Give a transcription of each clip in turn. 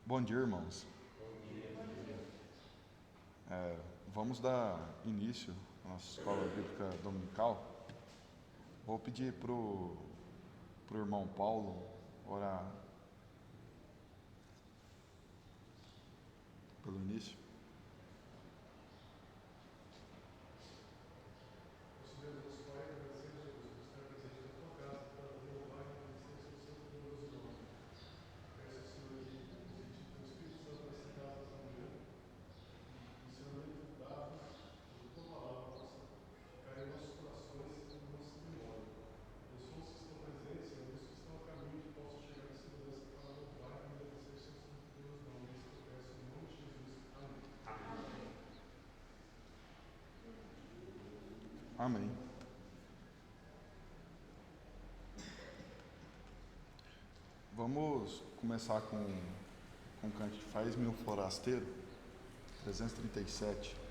Bom dia, irmãos. Vamos dar início à nossa escola bíblica dominical. Vou pedir para o irmão Paulo orar pelo início. Amém. Vamos começar com o canto Faz-me um Forasteiro, 337.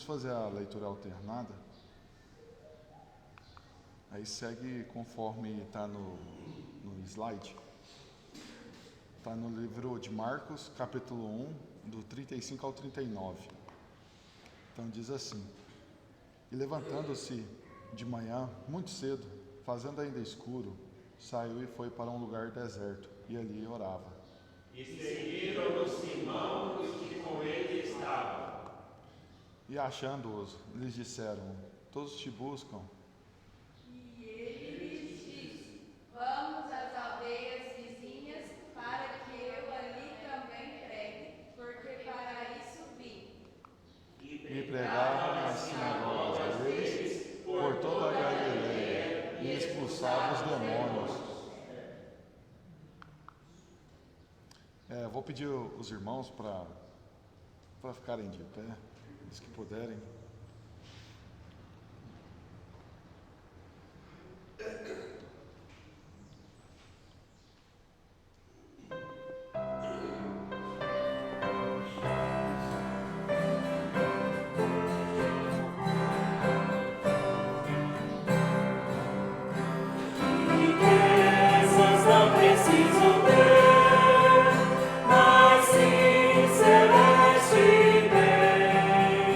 Fazer a leitura alternada, aí segue conforme está no slide, está no livro de Marcos, capítulo 1, do 35 ao 39, então diz assim: E levantando-se de manhã, muito cedo, fazendo ainda escuro, saiu e foi para um lugar deserto, e ali orava. E seguiram-no Simão e os que com ele estavam. E achando-os, lhes disseram: Todos te buscam. E ele lhes disse: Vamos às aldeias vizinhas, para que eu ali também pregue, porque para isso vim. E pregavam nas sinagogas deles por toda a Galileia, e expulsavam os demônios. Vou pedir os irmãos para ficarem de pé, os que puderem. Celeste bem,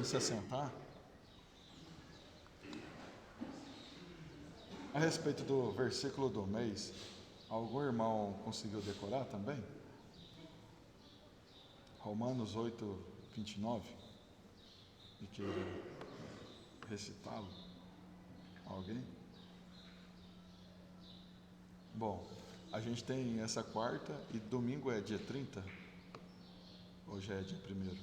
podem se assentar. A respeito do versículo do mês, algum irmão conseguiu decorar também? Romanos 8, 29. E queira recitá-lo? Alguém? Bom, a gente tem essa quarta e domingo é dia 30? Ou já é dia 1º?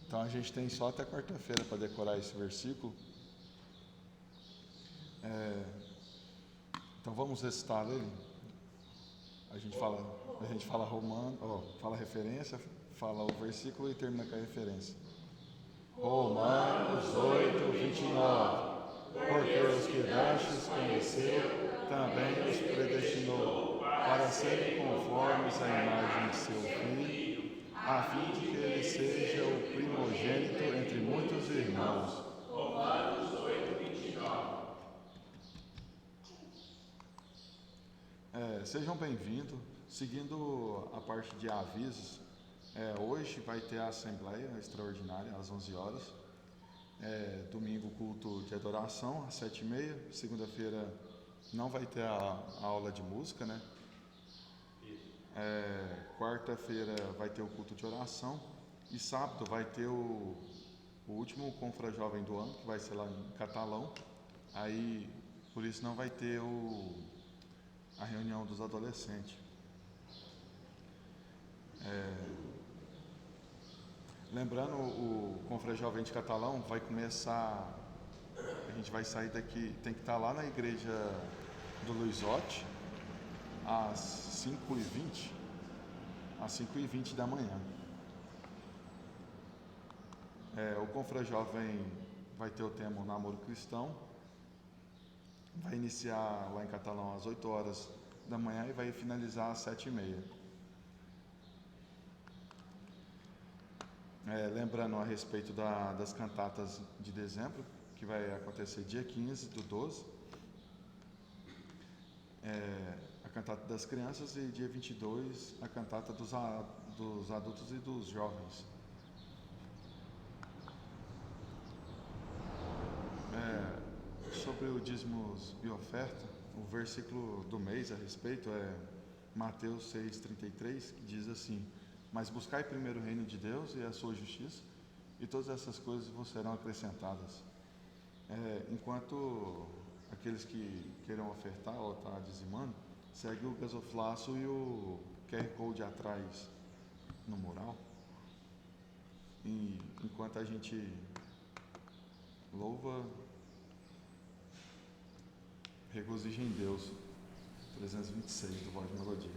Então a gente tem só até quarta-feira para decorar esse versículo. Então vamos recitar ele. A gente fala Romano, fala a referência, fala o versículo e termina com a referência. Romanos 8, 29. Porque os que dantes conheceu, também os predestinou para serem conformes à imagem de seu Filho, a fim de que ele seja o primogênito entre muitos irmãos. Romanos 8, 29. Sejam bem-vindos. Seguindo a parte de avisos, hoje vai ter a Assembleia Extraordinária às 11 horas. Domingo, culto de adoração às 7h30. Segunda-feira não vai ter a aula de música, né? Quarta-feira vai ter o culto de oração. E sábado vai ter o último Confra Jovem do ano, que vai ser lá em Catalão. Aí, por isso não vai ter a reunião dos adolescentes. Lembrando, o Confra Jovem de Catalão vai começar, a gente vai sair daqui, tem que estar lá na igreja do Luizotti, às 5h20 da manhã. O Confra Jovem vai ter o tema Namoro Cristão, vai iniciar lá em Catalão às 8 horas da manhã e vai finalizar às 7h30. Lembrando a respeito das cantatas de dezembro, que vai acontecer dia 15 do 12, a cantata das crianças, e dia 22 a cantata dos adultos e dos jovens. Sobre o dízimos e oferta, o versículo do mês a respeito é Mateus 6,33, que diz assim: mas buscai primeiro o reino de Deus e a sua justiça, e todas essas coisas vos serão acrescentadas. Enquanto aqueles que queiram ofertar ou estar dizimando, segue o gasoflaço e o QR Code atrás no mural. E enquanto a gente louva, regozija em Deus. 326 do Voz de Melodia.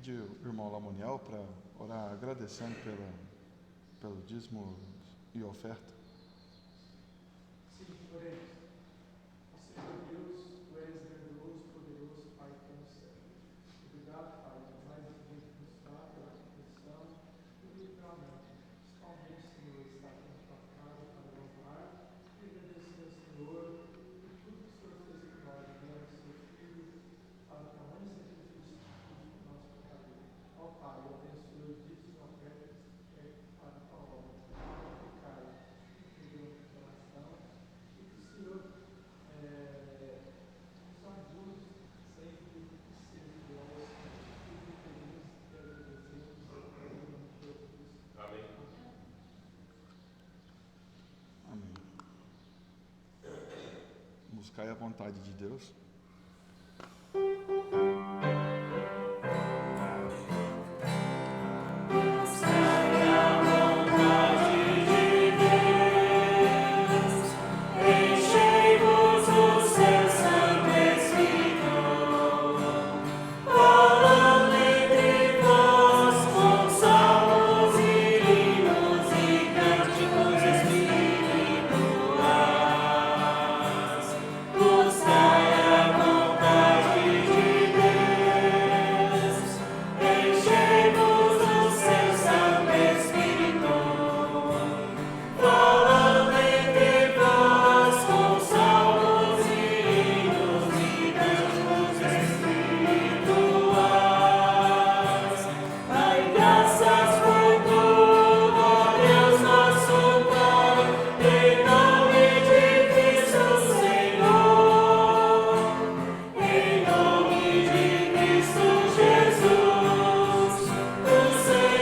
pedir o irmão Lamoniel para orar agradecendo pelo dízimo e oferta. Sim, oremos. Senhor Deus, tu és grandioso, poderoso, Pai que é no céu. Obrigado, Pai, por mais um dia que nos dá, pela proteção e literalmente, principalmente, Senhor, estar aqui na tua casa para louvar e agradecer ao Senhor por tudo que o Senhor fez por nós, enviando o seu Filho para o tamanho sacrifício que fez por nosso pecado. Ó Pai, eu abençoe os dias e ofertas para a tua obra, que cai no teu coração e que o Senhor nos ajude sempre que ser fiéis e feliz e agradecemos em nome de Jesus. Amém. Amém. Buscai a vontade de Deus. Enchei-vos o seu Santo Espírito, falando entre vós com salmos e hinos e cânticos espirituais. Buscai a vontade de Deus. Enchei-vos o seu Santo Espírito, falando entre vós com salmos e hinos e cânticos espirituais. Dai graças por tudo, ó Deus nosso Pai, em nome de Cristo Senhor, em nome de Cristo Jesus, o Senhor.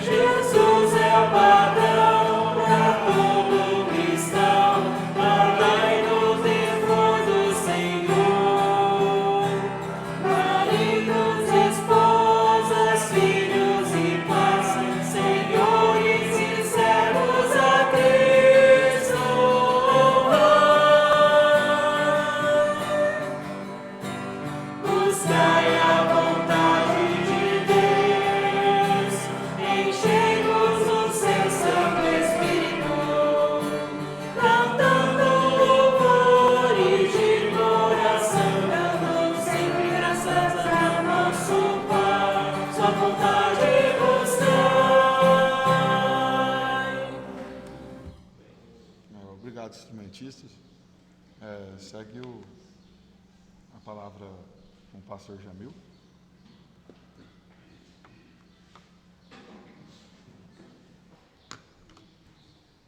Jesus é o padrão para todo cristão, amai-nos depois do Senhor. Maridos, esposas, filhos e pais, senhores e servos a Cristo honrai. Buscai a vontade de Deus, enchei-vos o seu Santo Espírito, cantando louvores de coração, dando sempre graças a nosso Pai, sua vontade buscai. Obrigado, instrumentistas. Segue a palavra com o pastor Jamil.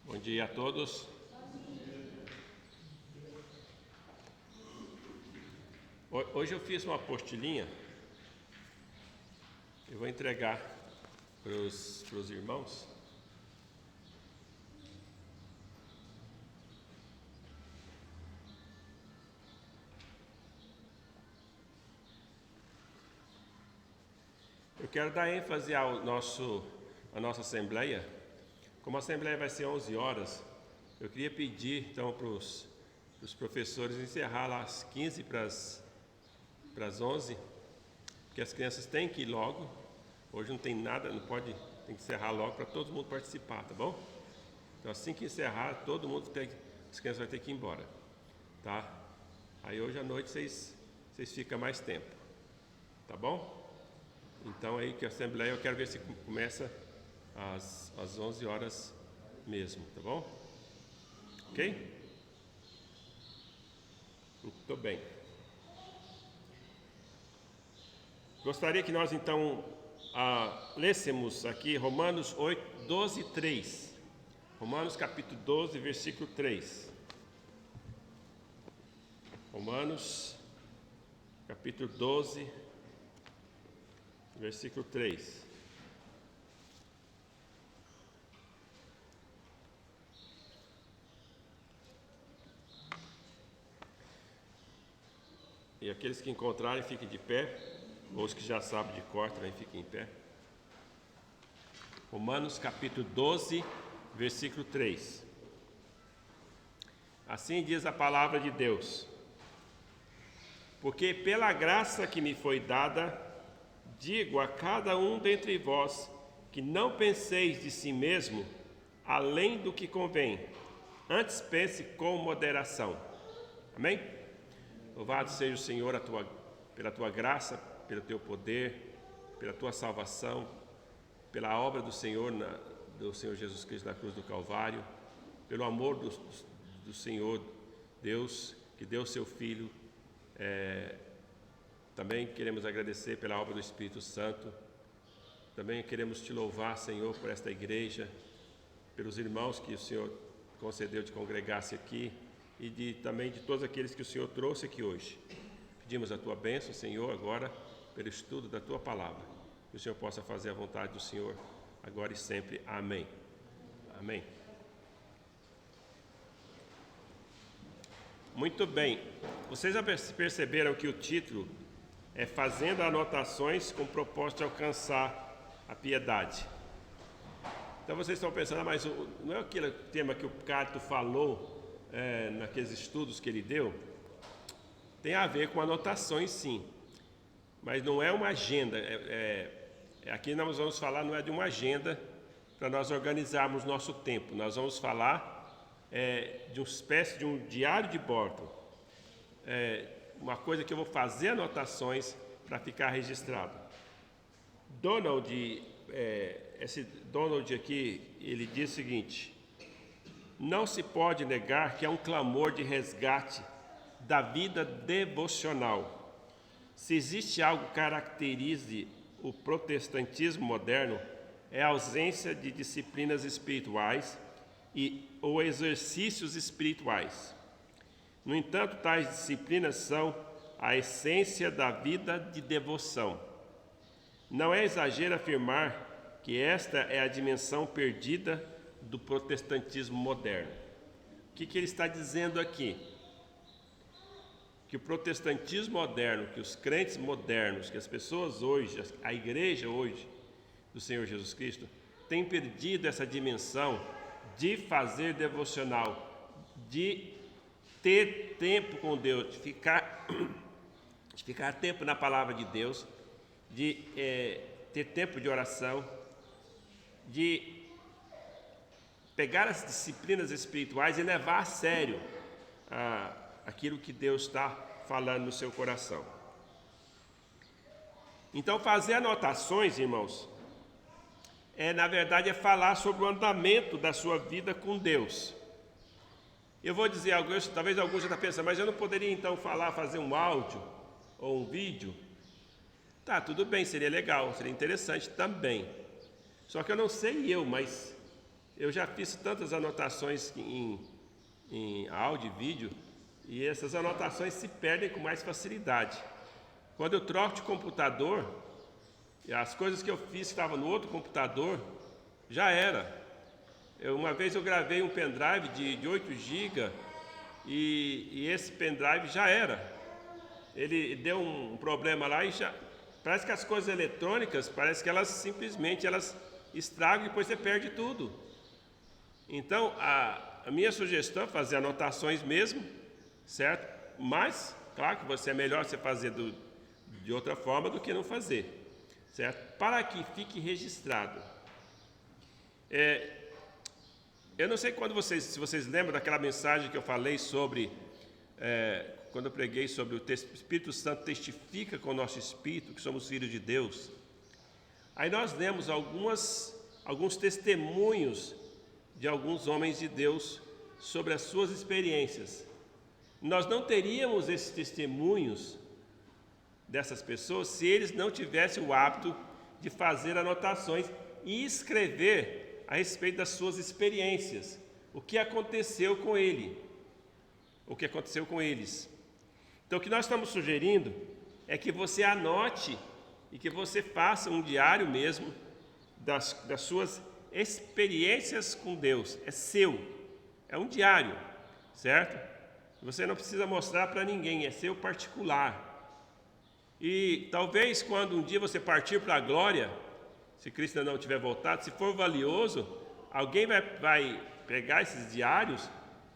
Bom dia a todos. Hoje eu fiz uma apostilinha. Eu vou entregar para os irmãos. Eu quero dar ênfase à nossa assembleia. Como a assembleia vai ser 11 horas, eu queria pedir então para os professores encerrar lá às 15 para as 11, porque as crianças têm que ir logo. Hoje não tem nada, não pode, tem que encerrar logo para todo mundo participar, tá bom? Então assim que encerrar, todo mundo as crianças vão ter que ir embora, tá? Aí hoje à noite vocês ficam mais tempo, tá bom? Então aí que a assembleia eu quero ver se começa às 11 horas mesmo, tá bom? Ok? Muito bem. Gostaria que nós então lêssemos aqui Romanos 8, 12 e 3. Romanos capítulo 12, versículo 3. Romanos capítulo 12, versículo 3. E aqueles que encontrarem, fiquem de pé, ou os que já sabem de cor também fiquem em pé. Romanos capítulo 12, versículo 3. Assim diz a palavra de Deus: Porque pela graça que me foi dada, digo a cada um dentre vós que não penseis de si mesmo além do que convém, antes pense com moderação. Amém? Louvado seja o Senhor pela tua graça, pelo teu poder, pela tua salvação, pela obra do Senhor Jesus Cristo na cruz do Calvário, pelo amor do Senhor Deus, que deu o seu Filho. Também queremos agradecer pela obra do Espírito Santo. Também queremos te louvar, Senhor, por esta igreja, pelos irmãos que o Senhor concedeu de congregar-se aqui e também de todos aqueles que o Senhor trouxe aqui hoje. Pedimos a tua bênção, Senhor, agora pelo estudo da tua palavra. Que o Senhor possa fazer a vontade do Senhor agora e sempre. Amém. Amém. Muito bem. Vocês já perceberam que o título é Fazendo Anotações com o propósito de alcançar a piedade. Então vocês estão pensando, mas não é aquele tema que o Cato falou naqueles estudos que ele deu? Tem a ver com anotações, sim, mas não é uma agenda. Aqui nós vamos falar, não é de uma agenda para nós organizarmos nosso tempo. Nós vamos falar de uma espécie de um diário de bordo, uma coisa que eu vou fazer anotações para ficar registrado. Esse Donald aqui, ele diz o seguinte: não se pode negar que é um clamor de resgate da vida devocional. Se existe algo que caracterize o protestantismo moderno, é a ausência de disciplinas espirituais ou exercícios espirituais. No entanto, tais disciplinas são a essência da vida de devoção. Não é exagero afirmar que esta é a dimensão perdida do protestantismo moderno. O que ele está dizendo aqui? Que o protestantismo moderno, que os crentes modernos, que as pessoas hoje, a igreja hoje do Senhor Jesus Cristo, tem perdido essa dimensão de fazer devocional, de ter tempo com Deus, de ficar tempo na palavra de Deus, de ter tempo de oração, de pegar as disciplinas espirituais e levar a sério aquilo que Deus está falando no seu coração. Então, fazer anotações, irmãos, na verdade, é falar sobre o andamento da sua vida com Deus. Eu vou dizer algo, talvez alguns já estão pensando, mas eu não poderia então fazer um áudio ou um vídeo? Tá, tudo bem, seria legal, seria interessante também. Só que eu não sei mas eu já fiz tantas anotações em áudio e vídeo, e essas anotações se perdem com mais facilidade. Quando eu troco de computador, as coisas que eu fiz que estavam no outro computador, já era. Uma vez eu gravei um pendrive de 8 GB e esse pendrive já era. Ele deu um problema lá e já... Parece que as coisas eletrônicas, parece que elas simplesmente estragam e depois você perde tudo. Então, a minha sugestão é fazer anotações mesmo, certo? Mas, claro que é melhor você fazer de outra forma do que não fazer, certo? Para que fique registrado. Eu não sei se vocês lembram daquela mensagem que eu falei sobre, quando eu preguei sobre o Espírito Santo testifica com o nosso espírito que somos filhos de Deus. Aí nós lemos alguns testemunhos de alguns homens de Deus sobre as suas experiências. Nós não teríamos esses testemunhos dessas pessoas se eles não tivessem o hábito de fazer anotações e escrever a respeito das suas experiências, o que aconteceu com ele, o que aconteceu com eles. Então, o que nós estamos sugerindo é que você anote e que você faça um diário mesmo das suas experiências com Deus. É seu, é um diário, certo? Você não precisa mostrar para ninguém, é seu particular. E talvez quando um dia você partir para a glória, se Cristo ainda não tiver voltado, se for valioso, alguém vai pegar esses diários,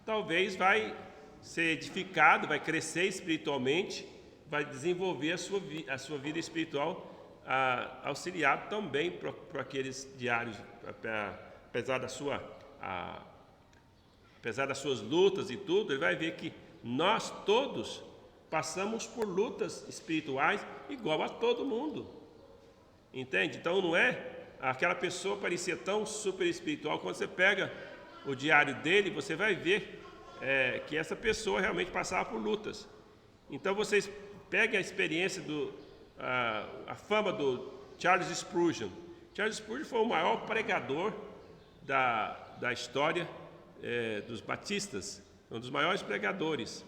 talvez vai ser edificado, vai crescer espiritualmente, vai desenvolver a sua vida espiritual, auxiliado também por aqueles diários, apesar das suas lutas e tudo. Ele vai ver que nós todos passamos por lutas espirituais igual a todo mundo, entende? Então não é aquela pessoa parecia tão super espiritual. Quando você pega o diário dele, você vai ver que essa pessoa realmente passava por lutas. Então vocês peguem a experiência a fama do Charles Spurgeon. Charles Spurgeon foi o maior pregador da história dos batistas, um dos maiores pregadores.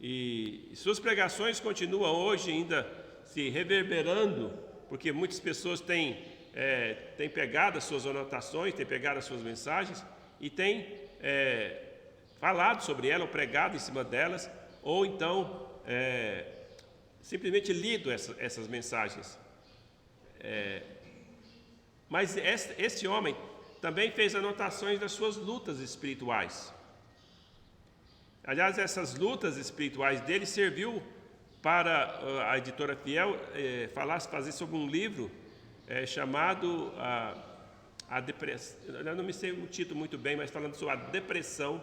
E suas pregações continuam hoje ainda se reverberando, porque muitas pessoas têm pegado as suas anotações, têm pegado as suas mensagens e têm falado sobre elas, ou pregado em cima delas, ou então simplesmente lido essas mensagens. Mas esse homem também fez anotações das suas lutas espirituais. Aliás, essas lutas espirituais dele serviu para a editora Fiel fazer sobre um livro chamado a depressão. Eu não me sei o título muito bem, mas falando sobre a depressão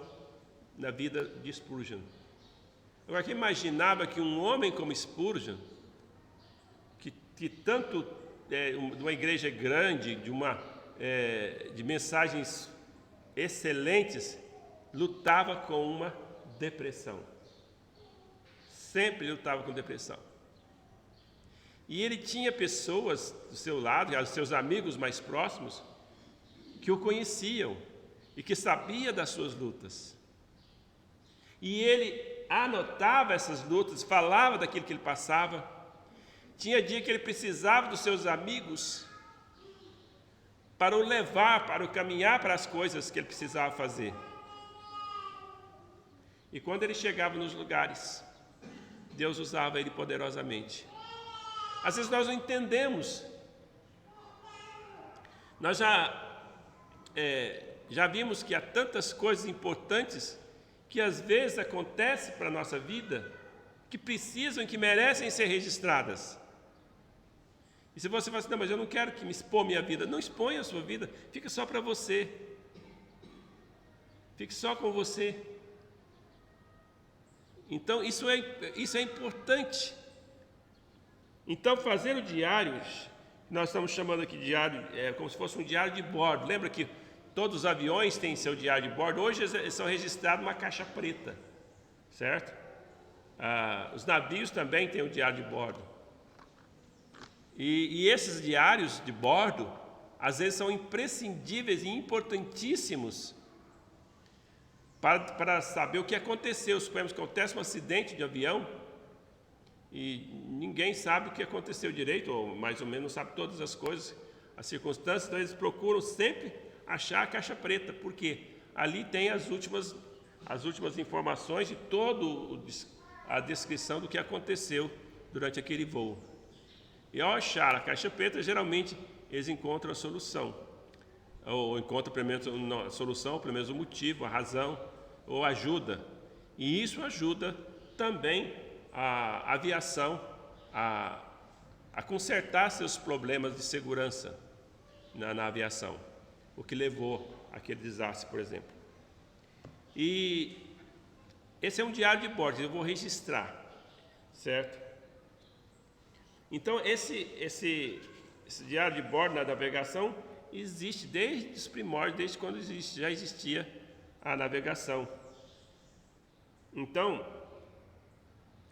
na vida de Spurgeon. Agora, quem imaginava que um homem como Spurgeon, que tanto de uma igreja grande, de mensagens excelentes, lutava com uma depressão. Sempre lutava com depressão. E ele tinha pessoas do seu lado, os seus amigos mais próximos, que o conheciam e que sabiam das suas lutas. E ele anotava essas lutas, falava daquilo que ele passava. Tinha dia que ele precisava dos seus amigos para o levar, para o caminhar para as coisas que ele precisava fazer. E quando ele chegava nos lugares, Deus usava ele poderosamente. Às vezes nós não entendemos. Nós já vimos que há tantas coisas importantes que às vezes acontecem para a nossa vida, que precisam, que merecem ser registradas. E se você fala assim, não, mas eu não quero que me expor minha vida, não exponha a sua vida, fica só para você. Fique só com você. Então, isso é importante. Então, fazer o diário, nós estamos chamando aqui de diário, como se fosse um diário de bordo. Lembra que todos os aviões têm seu diário de bordo? Hoje eles são registrados numa caixa preta, certo? Os navios também têm o diário de bordo. E esses diários de bordo, às vezes, são imprescindíveis e importantíssimos para saber o que aconteceu. Suponhamos que acontece um acidente de avião e ninguém sabe o que aconteceu direito, ou mais ou menos sabe todas as coisas, as circunstâncias. Então eles procuram sempre achar a caixa preta, porque ali tem as últimas informações e toda a descrição do que aconteceu durante aquele voo. E ao achar a caixa preta, geralmente eles encontram a solução, ou encontram pelo menos a solução, ou pelo menos o motivo, a razão, ou ajuda. E isso ajuda também a aviação a consertar seus problemas de segurança na aviação, o que levou àquele desastre, por exemplo. E esse é um diário de bordo, eu vou registrar, certo? Então, esse diário de bordo na navegação existe desde os primórdios, desde quando já existia a navegação. Então,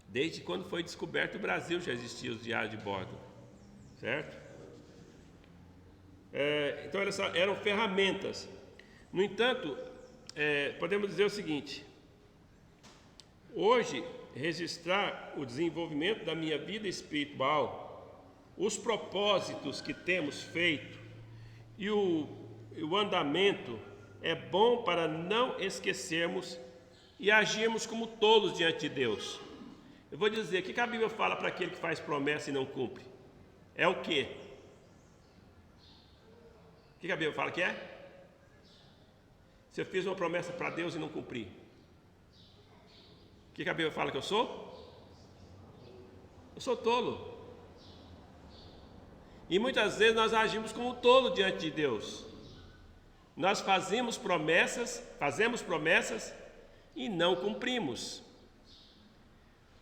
desde quando foi descoberto o Brasil já existiam os diários de bordo, certo? Então, eram ferramentas. No entanto, podemos dizer o seguinte: hoje, registrar o desenvolvimento da minha vida espiritual, os propósitos que temos feito e o andamento é bom para não esquecermos e agirmos como tolos diante de Deus. Eu vou dizer, o que a Bíblia fala para aquele que faz promessa e não cumpre? É o quê? O que a Bíblia fala que é? Se eu fiz uma promessa para Deus e não cumpri, o que a Bíblia fala que eu sou? Eu sou tolo. E muitas vezes nós agimos como tolo diante de Deus. Nós fazemos promessas e não cumprimos.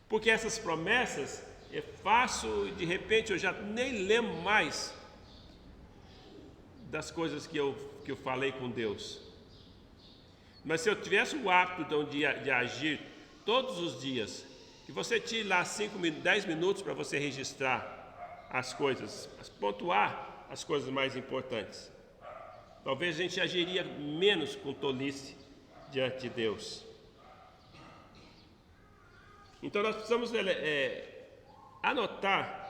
Porque essas promessas eu faço e de repente eu já nem lembro mais das coisas que eu falei com Deus. Mas se eu tivesse o hábito de agir todos os dias, que você tire lá 10 minutos para você registrar as coisas, pontuar as coisas mais importantes, talvez a gente agiria menos com tolice diante de Deus. Então nós precisamos anotar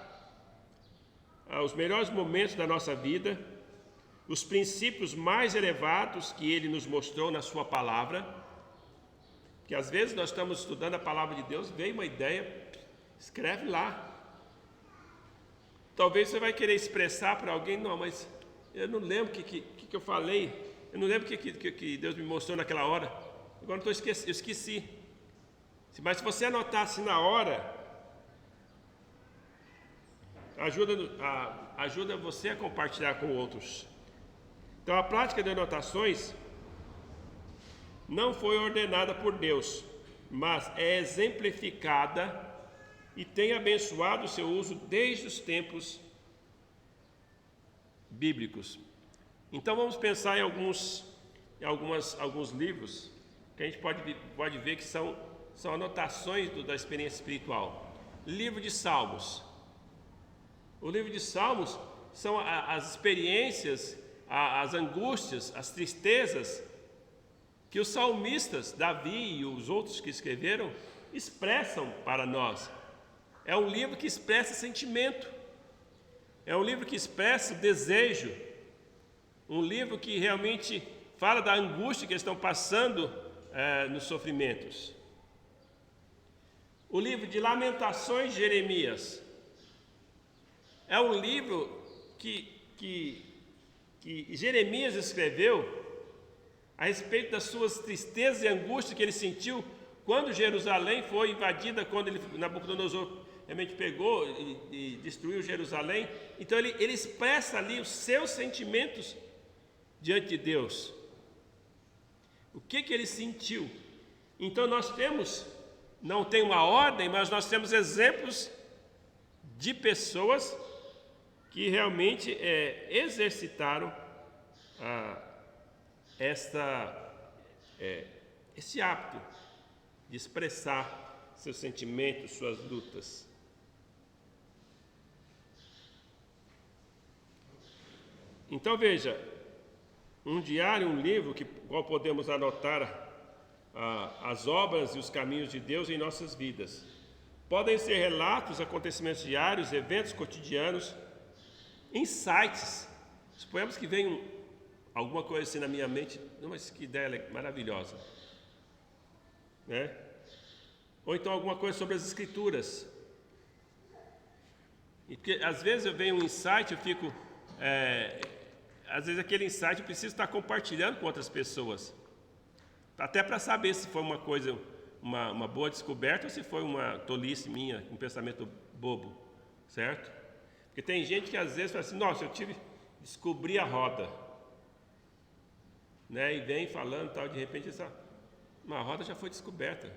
os melhores momentos da nossa vida, os princípios mais elevados que Ele nos mostrou na Sua palavra, que às vezes nós estamos estudando a palavra de Deus, veio uma ideia, escreve lá. Talvez você vai querer expressar para alguém, não, mas eu não lembro o que eu falei, eu não lembro o que Deus me mostrou naquela hora, agora eu esqueci. Mas se você anotasse na hora, ajuda você a compartilhar com outros. Então a prática de anotações não foi ordenada por Deus, mas é exemplificada e tem abençoado o seu uso desde os tempos bíblicos. Então vamos pensar em alguns livros que a gente pode ver que são anotações da experiência espiritual. Livro de Salmos. O livro de Salmos são as experiências, as angústias, as tristezas que os salmistas, Davi e os outros que escreveram, expressam para nós. É um livro que expressa sentimento, é um livro que expressa desejo, um livro que realmente fala da angústia que eles estão passando nos sofrimentos. O livro de Lamentações de Jeremias é um livro que Jeremias escreveu a respeito das suas tristezas e angústias que ele sentiu quando Jerusalém foi invadida, quando Nabucodonosor realmente pegou e destruiu Jerusalém. Então ele expressa ali os seus sentimentos diante de Deus. O que ele sentiu? Então nós não tem uma ordem, mas nós temos exemplos de pessoas que realmente exercitaram esse hábito de expressar seus sentimentos, suas lutas. Então veja, um diário, um livro qual podemos anotar as obras e os caminhos de Deus em nossas vidas. Podem ser relatos, acontecimentos diários, eventos cotidianos, insights. Suponhamos que venha alguma coisa assim na minha mente, não, mas que ideia maravilhosa, né? Ou então alguma coisa sobre as Escrituras. E porque às vezes eu venho um insight, eu fico, às vezes aquele insight eu preciso estar compartilhando com outras pessoas, até para saber se foi uma coisa, uma boa descoberta ou se foi uma tolice minha, um pensamento bobo, certo? Porque tem gente que às vezes fala assim, nossa, descobri a roda, né? E vem falando tal, de repente uma roda já foi descoberta,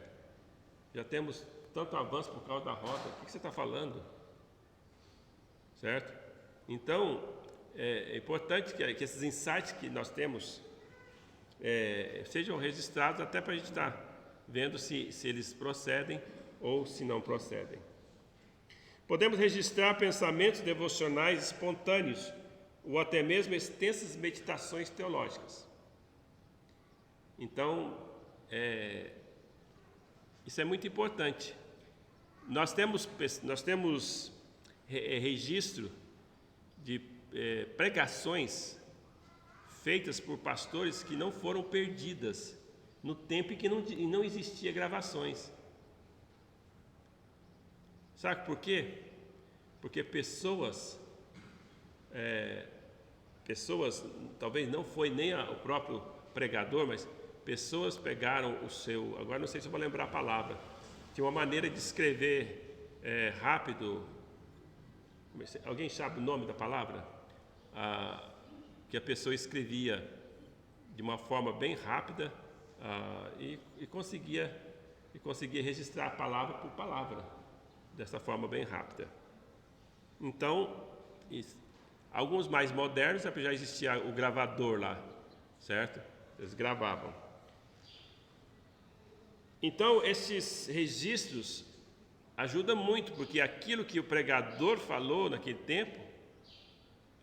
já temos tanto avanço por causa da roda, o que você está falando? Certo? Então, é importante que esses insights que nós temos sejam registrados, até para a gente estar vendo se eles procedem ou se não procedem. Podemos registrar pensamentos devocionais espontâneos ou até mesmo extensas meditações teológicas. Então, isso é muito importante. Nós temos registro de pregações feitas por pastores que não foram perdidas no tempo em que não existia gravações. Sabe por quê? Porque pessoas, talvez não foi nem o próprio pregador, mas pessoas pegaram agora não sei se eu vou lembrar a palavra, tinha uma maneira de escrever rápido. Alguém sabe o nome da palavra? Que a pessoa escrevia de uma forma bem rápida e conseguia registrar a palavra por palavra, dessa forma bem rápida. Então, alguns mais modernos, já existia o gravador lá, certo? Eles gravavam. Então, esses registros ajudam muito, porque aquilo que o pregador falou naquele tempo,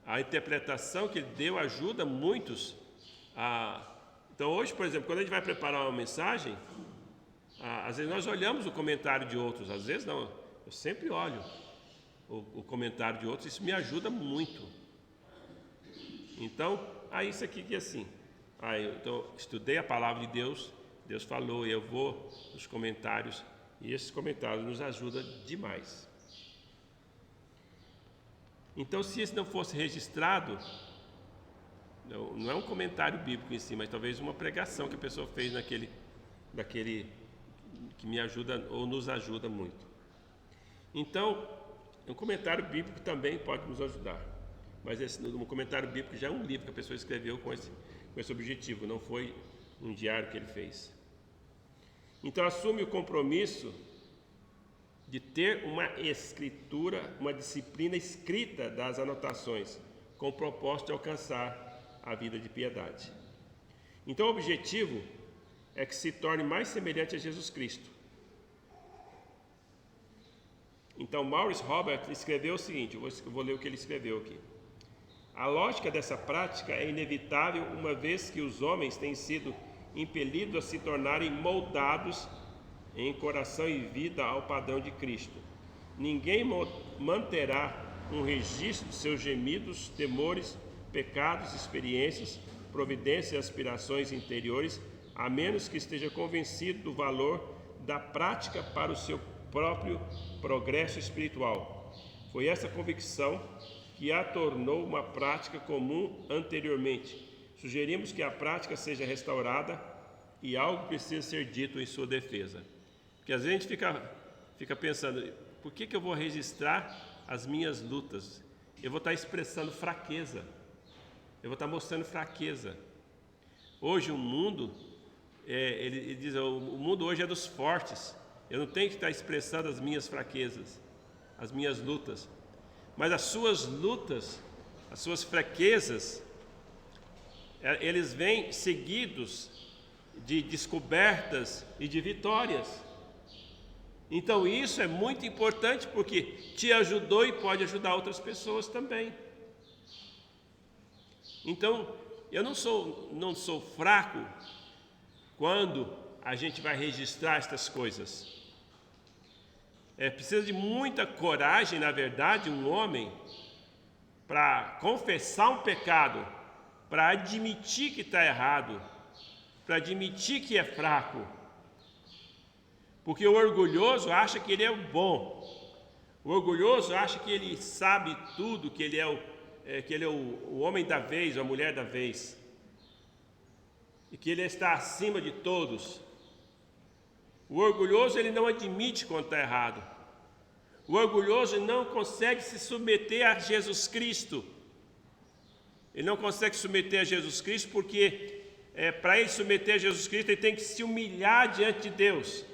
a interpretação que ele deu ajuda muitos Então, hoje, por exemplo, quando a gente vai preparar uma mensagem, às vezes nós olhamos o comentário de outros, às vezes não, eu sempre olho o comentário de outros, isso me ajuda muito. Então, isso aqui que é assim, então, estudei a palavra de Deus, Deus falou, e eu vou nos comentários, e esses comentários nos ajudam demais. Então, se isso não fosse registrado, não é um comentário bíblico em si, mas talvez uma pregação que a pessoa fez naquele que me ajuda ou nos ajuda muito. Então, um comentário bíblico também pode nos ajudar, mas um comentário bíblico já é um livro que a pessoa escreveu com esse objetivo, não foi um diário que ele fez. Então, assume o compromisso de ter uma escritura, uma disciplina escrita das anotações, com o propósito de alcançar a vida de piedade. Então, o objetivo é que se torne mais semelhante a Jesus Cristo. Então, Maurice Robert escreveu o seguinte, eu vou ler o que ele escreveu aqui. A lógica dessa prática é inevitável, uma vez que os homens têm sido impelidos a se tornarem moldados em coração e vida ao padrão de Cristo. Ninguém manterá um registro de seus gemidos, temores, pecados, experiências, providências e aspirações interiores, a menos que esteja convencido do valor da prática para o seu próprio progresso espiritual. Foi essa convicção que a tornou uma prática comum anteriormente. Sugerimos que a prática seja restaurada e algo precisa ser dito em sua defesa. Porque às vezes a gente fica pensando, por que eu vou registrar as minhas lutas? Eu vou estar expressando fraqueza. Eu vou estar mostrando fraqueza. Hoje o mundo, ele diz, o mundo hoje é dos fortes. Eu não tenho que estar expressando as minhas fraquezas, as minhas lutas. Mas as suas lutas, as suas fraquezas, eles vêm seguidos de descobertas e de vitórias. Então isso é muito importante porque te ajudou e pode ajudar outras pessoas também. Então, eu não sou fraco quando a gente vai registrar estas coisas. Precisa de muita coragem, na verdade, um homem, para confessar um pecado, para admitir que está errado, para admitir que é fraco. Porque o orgulhoso acha que ele é o bom. O orgulhoso acha que ele sabe tudo, que ele é o homem da vez, ou a mulher da vez. E que ele está acima de todos. O orgulhoso, ele não admite quando está errado. O orgulhoso não consegue se submeter a Jesus Cristo. Ele não consegue se submeter a Jesus Cristo porque, para ele submeter a Jesus Cristo, ele tem que se humilhar diante de Deus.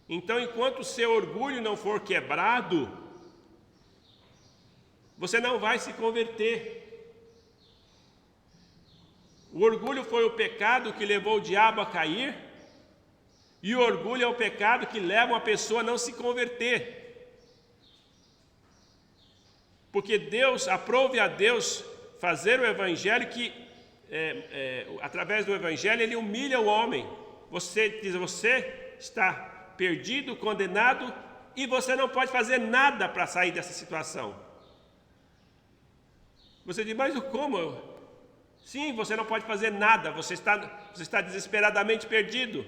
Então, enquanto o seu orgulho não for quebrado, você não vai se converter. O orgulho foi o pecado que levou o diabo a cair, e o orgulho é o pecado que leva uma pessoa a não se converter. Porque aprove a Deus fazer o evangelho que, através do evangelho, ele humilha o homem. Você está perdido, condenado, e você não pode fazer nada para sair dessa situação. Você diz, mas como? Sim, você não pode fazer nada, você está desesperadamente perdido.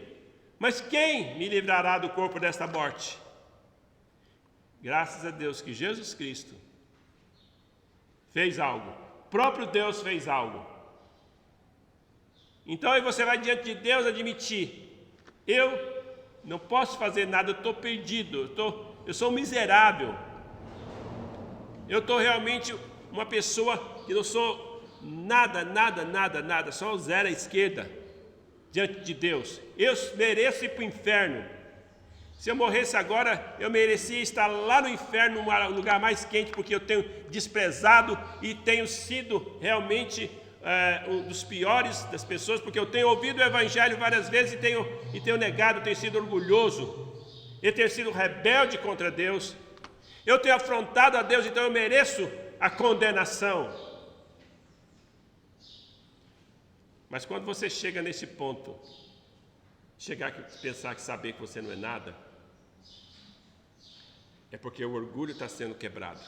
Mas quem me livrará do corpo desta morte? Graças a Deus que Jesus Cristo fez algo. O próprio Deus fez algo. Então aí você vai diante de Deus admitir, eu não posso fazer nada, eu estou perdido, sou um miserável. Eu estou realmente uma pessoa que não sou nada, só zero à esquerda diante de Deus. Eu mereço ir para o inferno. Se eu morresse agora, eu merecia estar lá no inferno, no lugar mais quente, porque eu tenho desprezado e tenho sido realmente um dos piores das pessoas, porque eu tenho ouvido o Evangelho várias vezes e tenho negado, tenho sido orgulhoso, eu tenho sido rebelde contra Deus, eu tenho afrontado a Deus, então eu mereço a condenação. Mas quando você chega nesse ponto, chegar a pensar que saber que você não é nada, é porque o orgulho está sendo quebrado.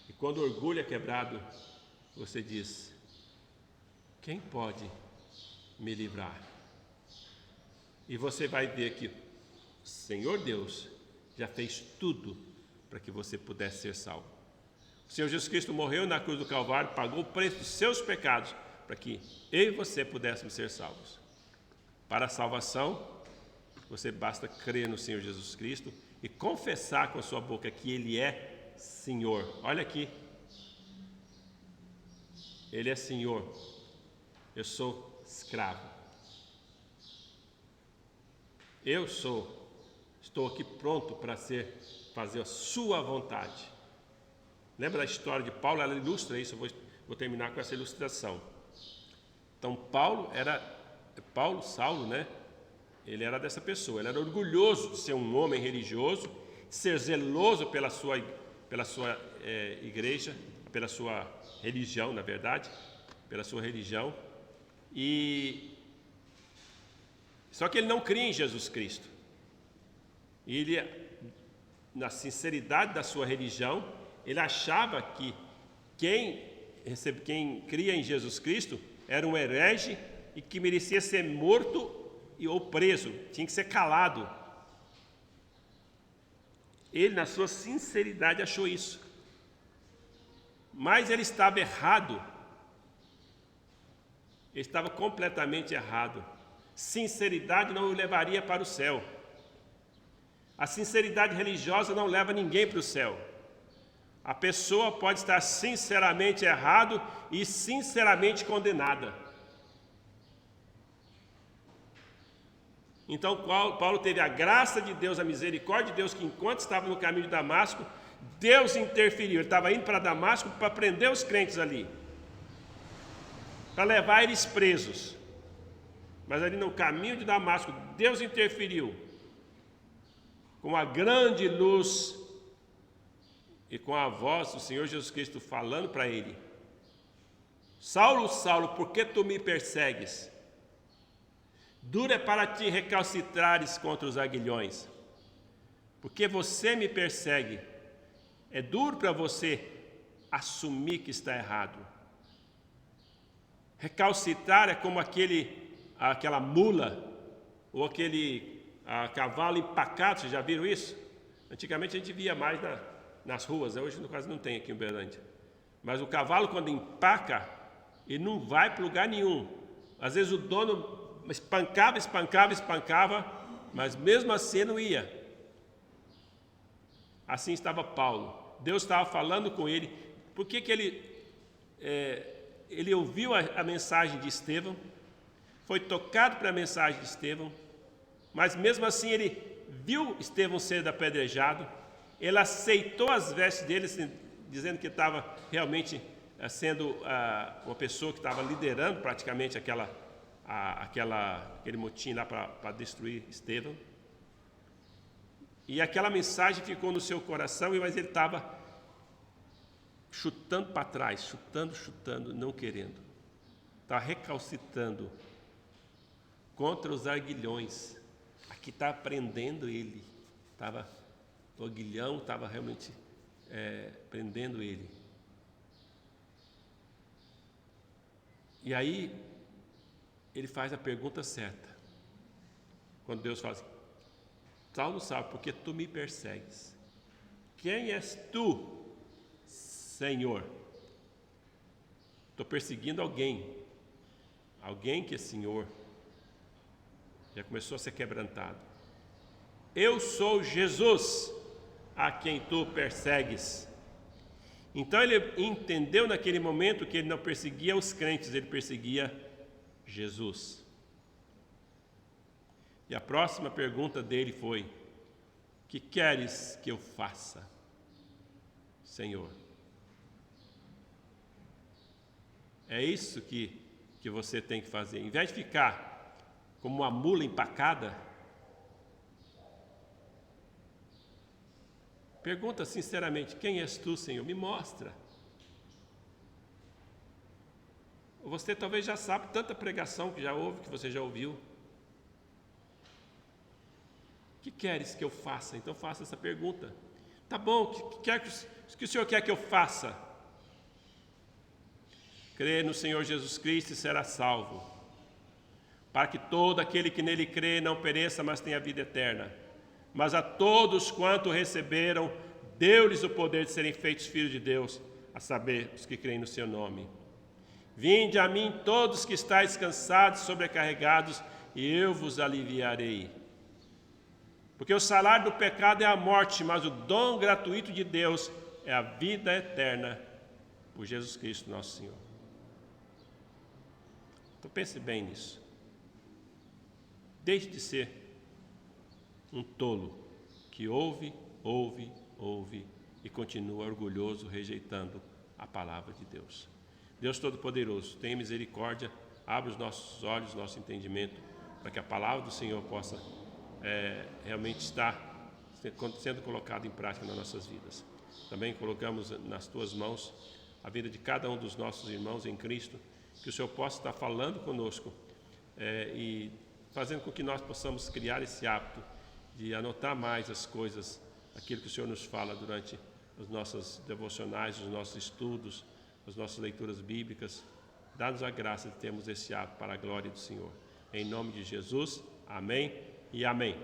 E quando o orgulho é quebrado, você diz: quem pode me livrar? E você vai ver que o Senhor Deus já fez tudo para que você pudesse ser salvo. O Senhor Jesus Cristo morreu na cruz do Calvário, pagou o preço dos seus pecados, para que eu e você pudéssemos ser salvos. Para a salvação, você basta crer no Senhor Jesus Cristo e confessar com a sua boca que Ele é Senhor. Olha aqui. Ele é Senhor. Eu sou escravo. Estou aqui pronto para fazer a sua vontade. Lembra da história de Paulo? Ela ilustra isso, eu vou terminar com essa ilustração. Então Saulo, né? Ele era dessa pessoa, ele era orgulhoso de ser um homem religioso, de ser zeloso pela sua igreja, pela sua religião, na verdade, pela sua religião. Só que ele não cria em Jesus Cristo. E ele, na sinceridade da sua religião, ele achava que quem cria em Jesus Cristo era um herege e que merecia ser morto ou preso, tinha que ser calado. Ele, na sua sinceridade, achou isso. Mas ele estava errado. Ele estava completamente errado. Sinceridade não o levaria para o céu. A sinceridade religiosa não leva ninguém para o céu. A pessoa pode estar sinceramente errado e sinceramente condenada. Então Paulo teve a graça de Deus, a misericórdia de Deus, que enquanto estava no caminho de Damasco, Deus interferiu. Ele estava indo para Damasco para prender os crentes ali, para levar eles presos. Mas ali no caminho de Damasco, Deus interferiu com a grande luz e com a voz do Senhor Jesus Cristo falando para ele: Saulo, Saulo, por que tu me persegues? Duro é para ti recalcitrares contra os aguilhões, porque você me persegue. É duro para você assumir que está errado. Recalcitrar é como aquela mula ou aquele cavalo empacado. Vocês já viram isso? Antigamente a gente via mais nas ruas, hoje no caso não tem aqui em Uberlândia. Mas o cavalo, quando empaca, ele não vai para lugar nenhum. Às vezes o dono espancava, mas mesmo assim não ia. Assim estava Paulo. Deus estava falando com ele. Por que ele ouviu a mensagem de Estevão, foi tocado pela mensagem de Estevão, mas mesmo assim ele viu Estevão ser apedrejado, ele aceitou as vestes dele, dizendo que estava realmente sendo uma pessoa que estava liderando praticamente aquele motim lá para destruir Estevão. E aquela mensagem ficou no seu coração, mas ele estava chutando para trás, chutando, não querendo. Estava recalcitando contra os aguilhões. Aqui estava prendendo ele. O aguilhão estava realmente prendendo ele. E aí ele faz a pergunta certa. Quando Deus fala assim: Saulo, Saulo, por que tu me persegues? Quem és tu, Senhor? Estou perseguindo alguém que é Senhor. Já começou a ser quebrantado. eu sou Jesus, a quem tu persegues. Então ele entendeu naquele momento que ele não perseguia os crentes, ele perseguia Jesus. E a próxima pergunta dele foi: que queres que eu faça, Senhor? É isso que você tem que fazer. Em vez de ficar como uma mula empacada, pergunta sinceramente: quem és tu, Senhor? Me mostra. Você talvez já sabe tanta pregação que já ouve, que você já ouviu. O que queres que eu faça? Então faça essa pergunta. Tá bom, o que o Senhor quer que eu faça? Crê no Senhor Jesus Cristo e será salvo, para que todo aquele que nele crê não pereça, mas tenha vida eterna. Mas a todos quanto receberam, deu-lhes o poder de serem feitos filhos de Deus, a saber, os que creem no seu nome. Vinde a mim todos que estáis cansados e sobrecarregados, e eu vos aliviarei. Porque o salário do pecado é a morte, mas o dom gratuito de Deus é a vida eterna, por Jesus Cristo nosso Senhor. Então pense bem nisso. Deixe de ser um tolo que ouve e continua orgulhoso, rejeitando a palavra de Deus. Deus Todo-Poderoso, tenha misericórdia, abre os nossos olhos, nosso entendimento, para que a palavra do Senhor possa realmente estar sendo colocada em prática nas nossas vidas. Também colocamos nas tuas mãos a vida de cada um dos nossos irmãos em Cristo, que o Senhor possa estar falando conosco e fazendo com que nós possamos criar esse hábito de anotar mais as coisas, aquilo que o Senhor nos fala durante os nossos devocionais, os nossos estudos, as nossas leituras bíblicas. Dá-nos a graça de termos esse hábito para a glória do Senhor. Em nome de Jesus, amém e amém.